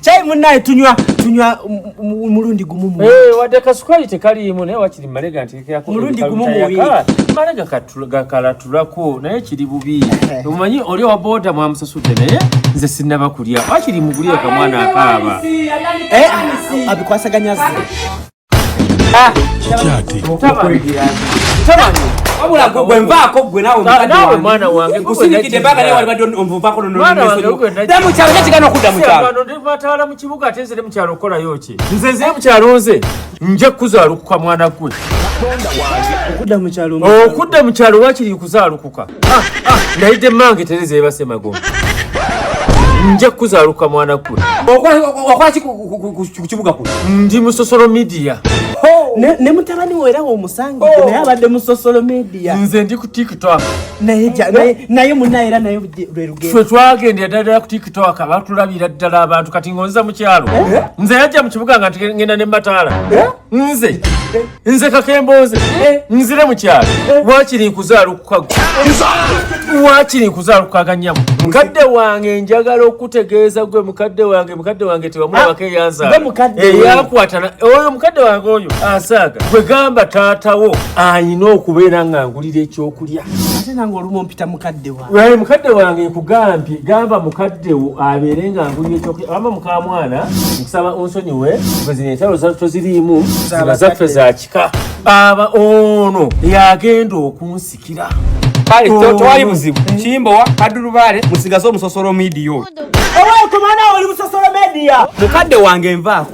chai munaye tunywa mulundi gumu wadde kasukali tekaliimu naye wakiri malega ntekera ko mulundi gumu malega kakalatulako naye kiri bubi omanyi oli wa boda mwamusasudde naye nze sinnaba kulya wakiri mugulye kamwana akaaba abikwasaganya Abula gwe mvaako gwe nawe mwana wange kusinikide baka ne wali badde onvuvako no damu kyalo kyakigana okudda mu kyalo bano ndivatwala mu kibuga ate nzire mu kyalo okolayo ki nze nzire mu kyalo nze nje kuzaalukuka mwana gwe okudda mu kyalo wakiri kuzaalukuka ndayidde mmange tereza ebase magombe nje kuzaaluka mwana gwe okwaki ku kibuga kuno ndi mu social media ne mutabani wera omusangi naye abadde mu social media nze ndi ku TikTok naye munaera naye lwerugendo fwe twagenda ddala ku TikTok abatulabira ddala abantu kati ngonza mu kyalo nze yajja mu kibuga nga ngenda ne mataala nze kakemboze nzire mu kyalo wakiri nkuzaalukuka nyamu mukadde wange njagala okutegeeza gwe mukadde wange tewamulabako eyanzaala eyakwatana oyo mukadde wange oyo asaaga gwe gamba taatawo ayina okubeera nga ngulira ekyokulya ate nange olumu mpita mukadde wange mukadde wange nkugambye gamba mukaddewo abeere nga ngulira ekyokulya amba mukamwana nkusaba onsonyiwe zino entalo toziriimu zino zaffe za kika aba ono yagenda okunsikira kale tewali buzibu kimbowa kadulubaale musigaze omusosolo media oyo kumana oli musosolo media mukadde wange nvaako